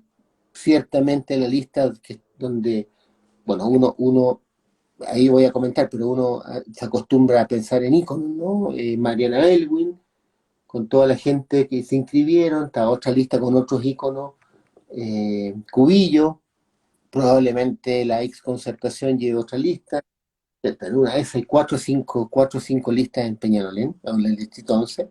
ciertamente la lista donde, bueno, uno ahí voy a comentar, pero uno se acostumbra a pensar en íconos, ¿no? Mariana Elwin, con toda la gente que se inscribieron, está otra lista con otros íconos, Cubillo, probablemente la ex concertación lleve otra lista, en una vez hay 4 o 5 listas en Peñalolén, en el distrito 11,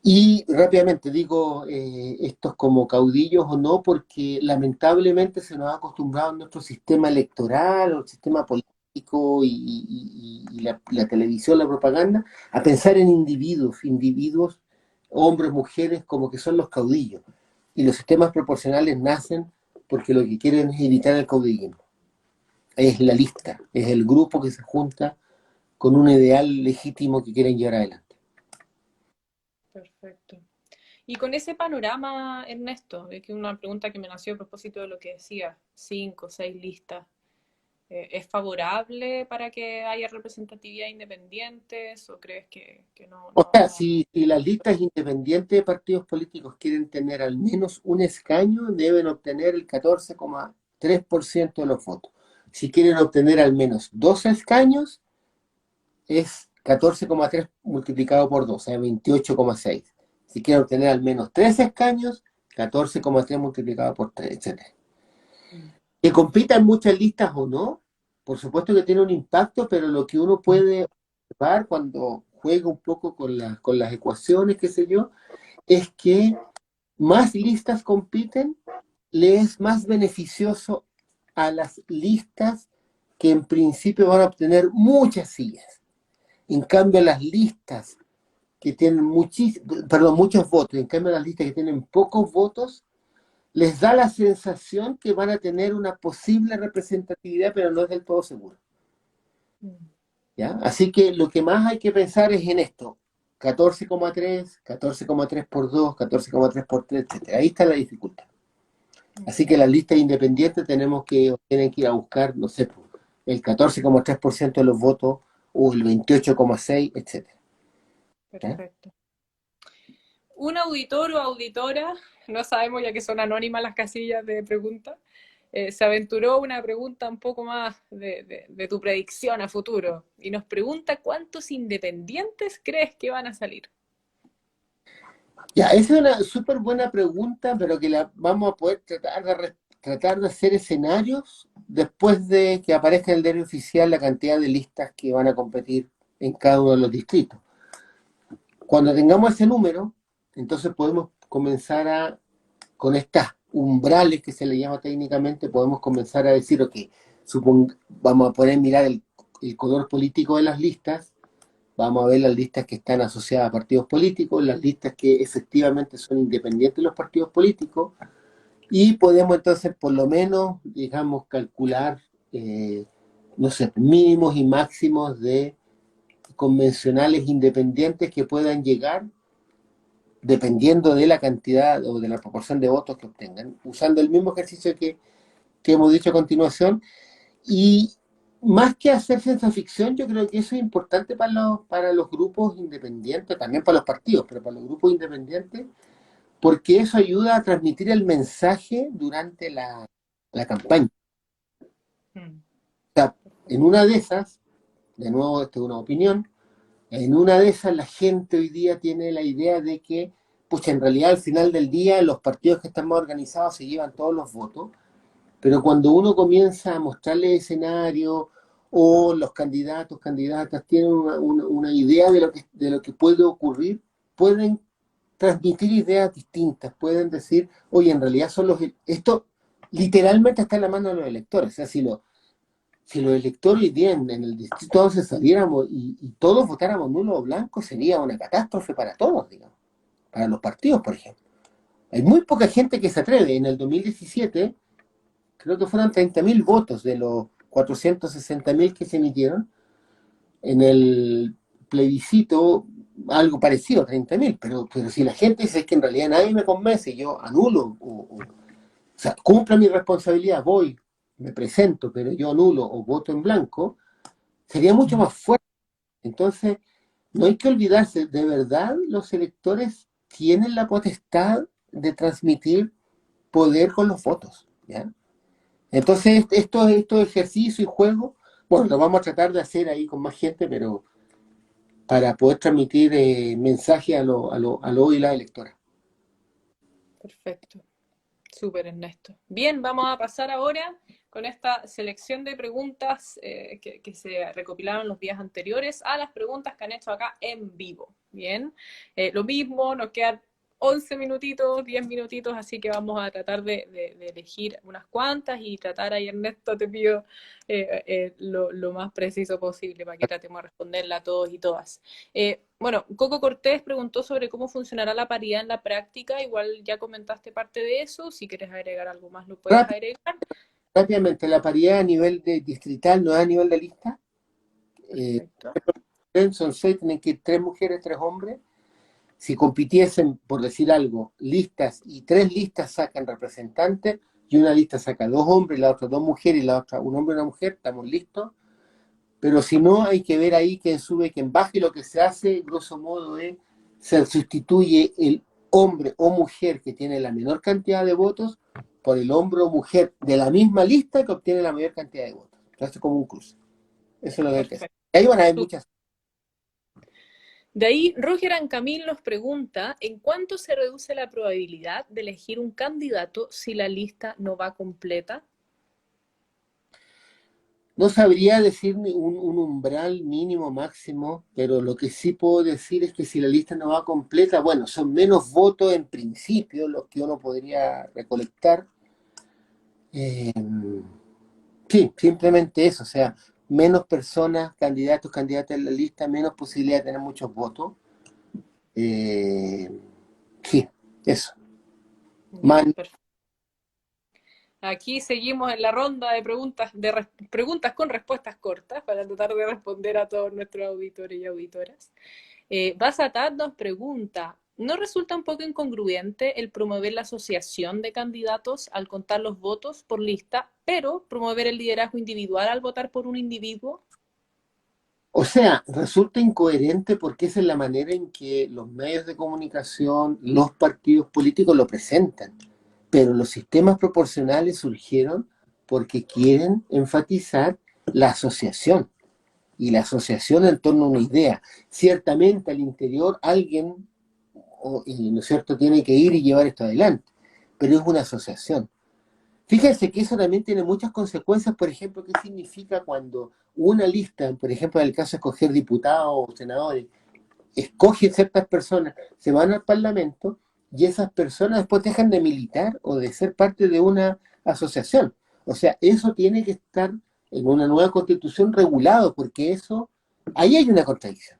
y rápidamente digo estos como caudillos o no, porque lamentablemente se nos ha acostumbrado en nuestro sistema electoral o el sistema político y la televisión, la propaganda, a pensar en individuos, hombres, mujeres, como que son los caudillos. Y los sistemas proporcionales nacen porque lo que quieren es evitar el caudillismo. Es la lista, es el grupo que se junta con un ideal legítimo que quieren llevar adelante. Perfecto. Y con ese panorama, Ernesto, es que una pregunta que me nació a propósito de lo que decía, 5 o 6 listas, ¿es favorable para que haya representatividad independientes o crees que no, O no, sea, no? si las listas independientes de partidos políticos quieren tener al menos un escaño, deben obtener el 14,3% de los votos. Si quieren obtener al menos 2 escaños, es 14,3 multiplicado por 2, o sea, 28,6. Si quieren obtener al menos 3 escaños, 14,3 multiplicado por 3, etcétera. Mm. Que compitan muchas listas o no, por supuesto que tiene un impacto, pero lo que uno puede observar cuando juega un poco con las ecuaciones, qué sé yo, es que más listas compiten, le es más beneficioso a las listas que en principio van a obtener muchas sillas. En cambio, las listas que tienen muchos votos, en cambio las listas que tienen pocos votos, les da la sensación que van a tener una posible representatividad, pero no es del todo seguro. Mm. ¿Ya? Así que lo que más hay que pensar es en esto. 14,3, 14,3 por 2, 14,3 por 3, etcétera. Ahí está la dificultad. Así que las listas independientes tienen que ir a buscar, no sé, el 14,3% de los votos o el 28,6, etcétera. ¿Ya? Perfecto. Un auditor o auditora, no sabemos ya que son anónimas las casillas de preguntas, se aventuró una pregunta un poco más de tu predicción a futuro y nos pregunta cuántos independientes crees que van a salir. Ya, esa es una súper buena pregunta, pero que la vamos a poder tratar de hacer escenarios después de que aparezca en el diario oficial la cantidad de listas que van a competir en cada uno de los distritos. Cuando tengamos ese número, entonces podemos comenzar con estas umbrales que se le llama técnicamente, podemos comenzar a decir, ok, vamos a poder mirar el color político de las listas. Vamos a ver las listas que están asociadas a partidos políticos, las listas que efectivamente son independientes de los partidos políticos, y podemos entonces por lo menos, digamos, calcular, no sé, mínimos y máximos de convencionales independientes que puedan llegar dependiendo de la cantidad o de la proporción de votos que obtengan, usando el mismo ejercicio que hemos dicho a continuación. Y más que hacer ciencia ficción, yo creo que eso es importante para los grupos independientes, también para los partidos, pero para los grupos independientes, porque eso ayuda a transmitir el mensaje durante la campaña. Mm. O sea, en una de esas, de nuevo, esto es una opinión, en una de esas la gente hoy día tiene la idea de que, pues en realidad al final del día los partidos que están más organizados se llevan todos los votos. Pero cuando uno comienza a mostrarle escenario o los candidatos, candidatas tienen una idea de lo que puede ocurrir, pueden transmitir ideas distintas, pueden decir, oye, en realidad esto literalmente está en la mano de los electores. O sea, si los electores hoy día en el distrito 11 saliéramos y todos votáramos nulo o blanco, sería una catástrofe para todos, digamos, para los partidos, por ejemplo. Hay muy poca gente que se atreve. En el 2017 creo que fueron 30.000 votos de los 460.000 que se emitieron. En el plebiscito, algo parecido, 30.000, pero si la gente dice que en realidad nadie me convence, yo anulo, o sea, cumplo mi responsabilidad, voy, me presento, pero yo anulo o voto en blanco, sería mucho más fuerte. Entonces, no hay que olvidarse, de verdad los electores tienen la potestad de transmitir poder con los votos, ¿ya? Entonces, estos ejercicios y juegos, bueno, lo vamos a tratar de hacer ahí con más gente, pero para poder transmitir mensaje a lo y la electora. Perfecto. Súper, Ernesto. Bien, vamos a pasar ahora con esta selección de preguntas que se recopilaron los días anteriores a las preguntas que han hecho acá en vivo. Bien, lo mismo, nos quedan 11 minutitos, 10 minutitos, así que vamos a tratar de elegir unas cuantas y tratar ahí, Ernesto, te pido lo más preciso posible para que tratemos de responderla a todos y todas. Bueno, Coco Cortés preguntó sobre cómo funcionará la paridad en la práctica. Igual ya comentaste parte de eso. Si quieres agregar algo más, lo puedes Rápid- agregar. Rápidamente, la paridad a nivel de distrital no es a nivel de lista. Eh, Perfecto. son 6, tienen que ir 3 mujeres, 3 hombres. Si compitiesen, por decir algo, listas y 3 listas sacan representantes y una lista saca 2 hombres, la otra 2 mujeres y la otra un hombre y una mujer, estamos listos. Pero si no, hay que ver ahí quién sube, quién baja, y lo que se hace, grosso modo, es se sustituye el hombre o mujer que tiene la menor cantidad de votos por el hombre o mujer de la misma lista que obtiene la mayor cantidad de votos. Entonces, como un cruce. Eso es lo que hay que hacer. Perfecto. Y ahí van a haber muchas. De ahí, Roger Ancamil nos pregunta, ¿en cuánto se reduce la probabilidad de elegir un candidato si la lista no va completa? No sabría decir un umbral mínimo máximo, pero lo que sí puedo decir es que si la lista no va completa, bueno, son menos votos en principio los que uno podría recolectar. Eh, Sí, simplemente eso, o sea, menos personas, candidatos, candidatas en la lista, menos posibilidad de tener muchos votos. Eh, sí, eso. Ya, Más, perfecto. Aquí seguimos en la ronda de preguntas, preguntas con respuestas cortas para tratar de responder a todos nuestros auditores y auditoras. Basatat nos pregunta, ¿no resulta un poco incongruente el promover la asociación de candidatos al contar los votos por lista, pero promover el liderazgo individual al votar por un individuo? O sea, resulta incoherente porque esa es la manera en que los medios de comunicación, los partidos políticos lo presentan. Pero los sistemas proporcionales surgieron porque quieren enfatizar la asociación y la asociación en torno a una idea. Ciertamente al interior alguien, ¿no es cierto?, tiene que ir y llevar esto adelante, pero es una asociación. Fíjense que eso también tiene muchas consecuencias, por ejemplo, qué significa cuando una lista, por ejemplo, en el caso de escoger diputados o senadores, escoge ciertas personas, se van al Parlamento y esas personas después dejan de militar o de ser parte de una asociación. O sea, eso tiene que estar en una nueva constitución regulado, porque eso, ahí hay una contradicción.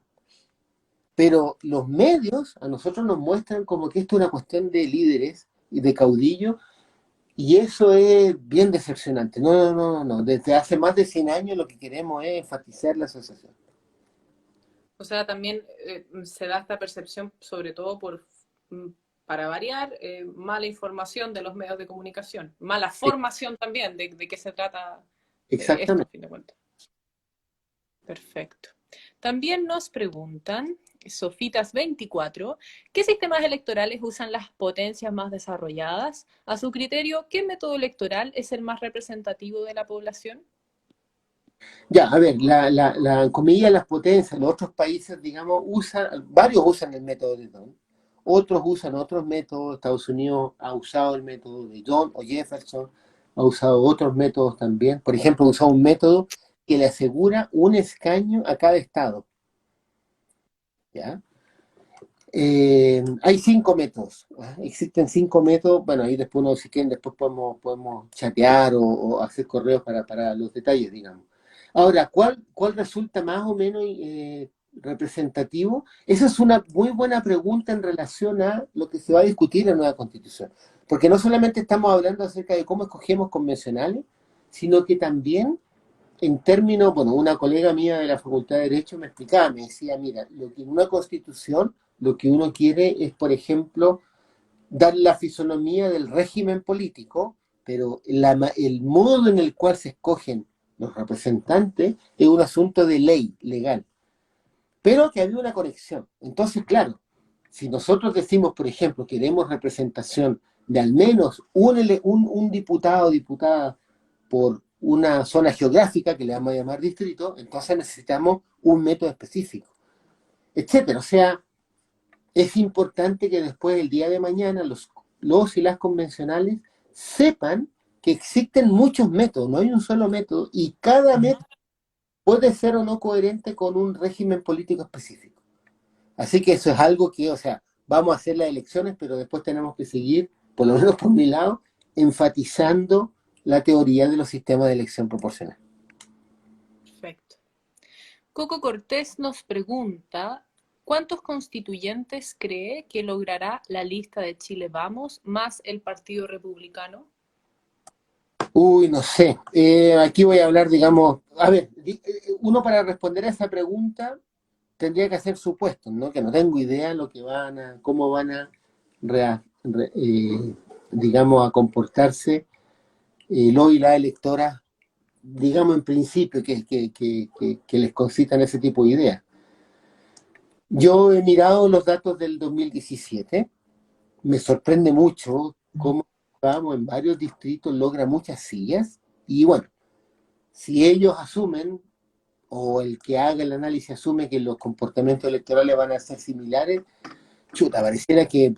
Pero los medios a nosotros nos muestran como que esto es una cuestión de líderes y de caudillos, y eso es bien decepcionante. No, no, no, no. Desde hace más de 100 años lo que queremos es enfatizar la asociación. O sea, también se da esta percepción, sobre todo mm, para variar, mala información de los medios de comunicación, mala formación también de qué se trata esto, a Exactamente. fin de cuentas. Perfecto. También nos preguntan, Sofitas24, ¿qué sistemas electorales usan las potencias más desarrolladas? A su criterio, ¿qué método electoral es el más representativo de la población? Ya, a ver, en comillas, las potencias, los otros países, digamos, varios usan el método de Don, otros usan otros métodos. Estados Unidos ha usado el método de John o Jefferson, ha usado otros métodos también. Por ejemplo, ha usado un método que le asegura un escaño a cada estado, ¿ya? Hay 5 métodos, ¿ah? Existen 5 métodos. Bueno, ahí después uno, si quieren, después podemos chatear o hacer correos para los detalles, digamos. Ahora, ¿cuál resulta más o menos representativo? Esa es una muy buena pregunta en relación a lo que se va a discutir en la nueva constitución. Porque no solamente estamos hablando acerca de cómo escogemos convencionales, sino que también en términos, bueno, una colega mía de la Facultad de Derecho me explicaba, me decía, mira, lo que en una constitución, lo que uno quiere es, por ejemplo, dar la fisonomía del régimen político, pero el modo en el cual se escogen los representantes es un asunto de ley legal, pero que había una conexión. Entonces, claro, si nosotros decimos, por ejemplo, queremos representación de al menos un diputado o diputada por una zona geográfica que le vamos a llamar distrito, entonces necesitamos un método específico, etcétera. O sea, es importante que después del día de mañana los y las convencionales sepan que existen muchos métodos, no hay un solo método, y cada método puede ser o no coherente con un régimen político específico. Así que eso es algo que, o sea, vamos a hacer las elecciones, pero después tenemos que seguir, por lo menos por mi lado, enfatizando la teoría de los sistemas de elección proporcional. Perfecto. Coco Cortés nos pregunta, ¿cuántos constituyentes cree que logrará la lista de Chile Vamos más el Partido Republicano? Uy, no sé. Aquí voy a hablar, digamos, a ver, uno para responder a esa pregunta tendría que hacer supuestos, ¿no? Que no tengo idea lo que cómo van a, rea- re- digamos, a comportarse los y las electoras, digamos, en principio, que les concitan ese tipo de ideas. Yo he mirado los datos del 2017, me sorprende mucho cómo vamos en varios distritos, logra muchas sillas, y bueno, si ellos asumen, o el que haga el análisis asume que los comportamientos electorales van a ser similares, chuta, pareciera que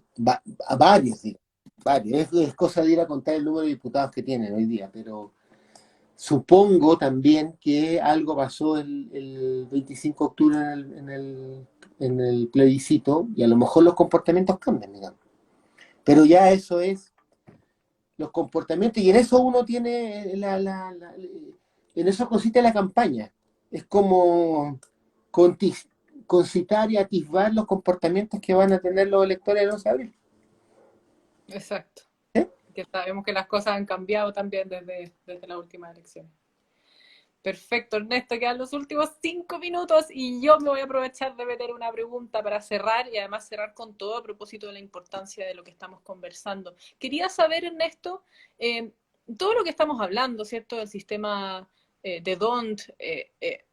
a varios, digo, varios. Es cosa de ir a contar el número de diputados que tienen hoy día, pero supongo también que algo pasó el 25 de octubre en el plebiscito, y a lo mejor los comportamientos cambian, digamos. Pero ya eso es los comportamientos, y en eso uno tiene en eso consiste la campaña. Es como concitar y atisbar los comportamientos que van a tener los electores el 11 de abril. Exacto. ¿Eh? que sabemos que las cosas han cambiado también desde la última elección. Perfecto, Ernesto, quedan los últimos 5 minutos y yo me voy a aprovechar de meter una pregunta para cerrar y además cerrar con todo a propósito de la importancia de lo que estamos conversando. Quería saber, Ernesto, todo lo que estamos hablando, ¿cierto? Del sistema de DONT,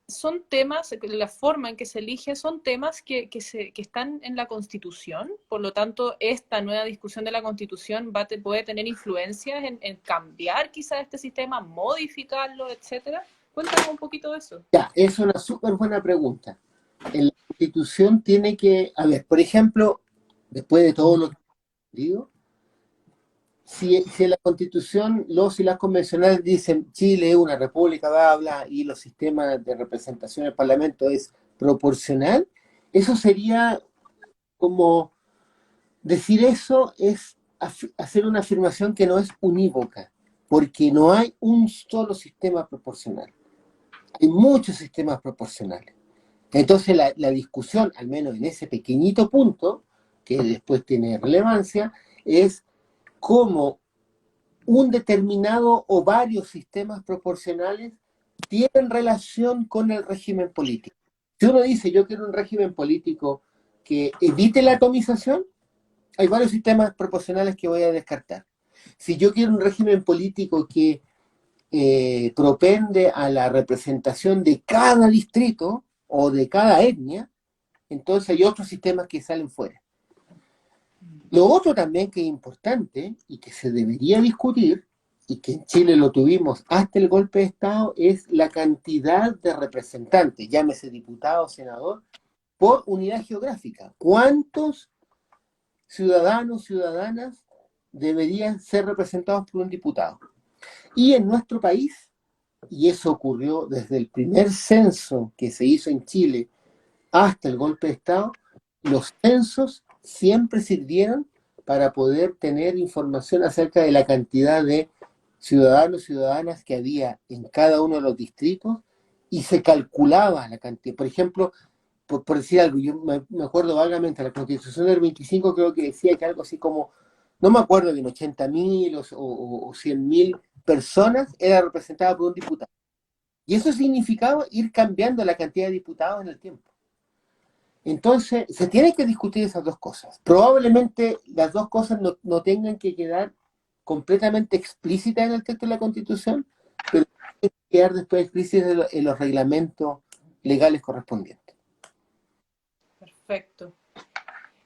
son temas, la forma en que se elige, son temas que están en la Constitución, por lo tanto, esta nueva discusión de la Constitución puede tener influencias en cambiar quizás este sistema, modificarlo, etcétera. Cuéntanos un poquito de eso. Ya, es una súper buena pregunta. En la Constitución tiene que, a ver, por ejemplo, después de todo lo que digo, si en la Constitución los y las convencionales dicen Chile es una república, bla, bla, y los sistemas de representación del Parlamento es proporcional, eso sería como decir eso es hacer una afirmación que no es unívoca, porque no hay un solo sistema proporcional. Hay muchos sistemas proporcionales. Entonces la discusión, al menos en ese pequeñito punto, que después tiene relevancia, es cómo un determinado o varios sistemas proporcionales tienen relación con el régimen político. Si uno dice yo quiero un régimen político que evite la atomización, hay varios sistemas proporcionales que voy a descartar. Si yo quiero un régimen político que propende a la representación de cada distrito o de cada etnia, entonces hay otros sistemas que salen fuera. Lo otro también que es importante y que se debería discutir, y que en Chile lo tuvimos hasta el golpe de Estado, es la cantidad de representantes, llámese diputado o senador, por unidad geográfica. ¿Cuántos ciudadanos, ciudadanas deberían ser representados por un diputado? Y en nuestro país, y eso ocurrió desde el primer censo que se hizo en Chile hasta el golpe de Estado, los censos siempre sirvieron para poder tener información acerca de la cantidad de ciudadanos y ciudadanas que había en cada uno de los distritos y se calculaba la cantidad. Por ejemplo, por decir algo, yo me acuerdo vagamente, la Constitución del 25 creo que decía que algo así como, no me acuerdo bien, 80.000 o 100.000 personas era representada por un diputado. Y eso significaba ir cambiando la cantidad de diputados en el tiempo. Entonces, se tienen que discutir esas dos cosas. Probablemente las dos cosas no tengan que quedar completamente explícitas en el texto de la Constitución, pero tienen que quedar después explícitas en los reglamentos legales correspondientes. Perfecto.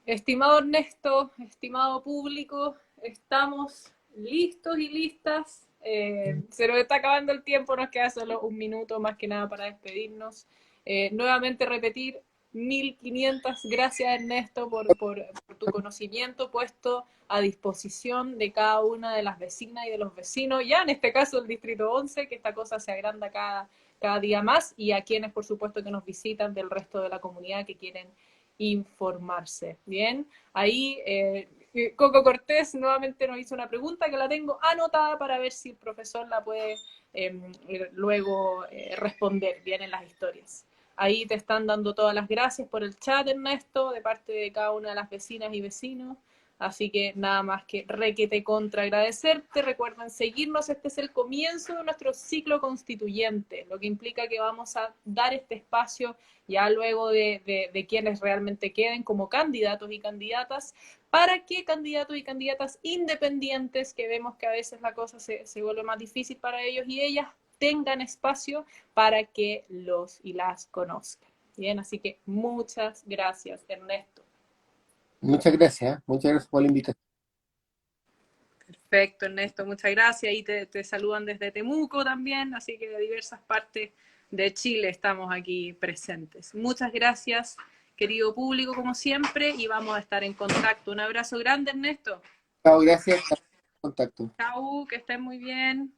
Estimado Ernesto, estimado público, estamos listos y listas. Se nos está acabando el tiempo, nos queda solo un minuto más que nada para despedirnos. Nuevamente repetir, 1500 gracias Ernesto por tu conocimiento puesto a disposición de cada una de las vecinas y de los vecinos, ya en este caso el Distrito 11, que esta cosa se agranda cada día más, y a quienes por supuesto que nos visitan del resto de la comunidad que quieren informarse. Bien, ahí Coco Cortés nuevamente nos hizo una pregunta que la tengo anotada para ver si el profesor la puede luego responder bien en las historias. Ahí te están dando todas las gracias por el chat, Ernesto, de parte de cada una de las vecinas y vecinos. Así que nada más que requete contra agradecerte. Recuerden seguirnos, este es el comienzo de nuestro ciclo constituyente, lo que implica que vamos a dar este espacio ya luego de quienes realmente queden como candidatos y candidatas, para que candidatos y candidatas independientes, que vemos que a veces la cosa se vuelve más difícil para ellos y ellas, tengan espacio para que los y las conozcan. Bien, así que muchas gracias, Ernesto. Muchas gracias por la invitación. Perfecto, Ernesto, muchas gracias. Y te saludan desde Temuco también, así que de diversas partes de Chile estamos aquí presentes. Muchas gracias, querido público, como siempre, y vamos a estar en contacto. Un abrazo grande, Ernesto. Chao, gracias. Contacto. Chau, que estén muy bien.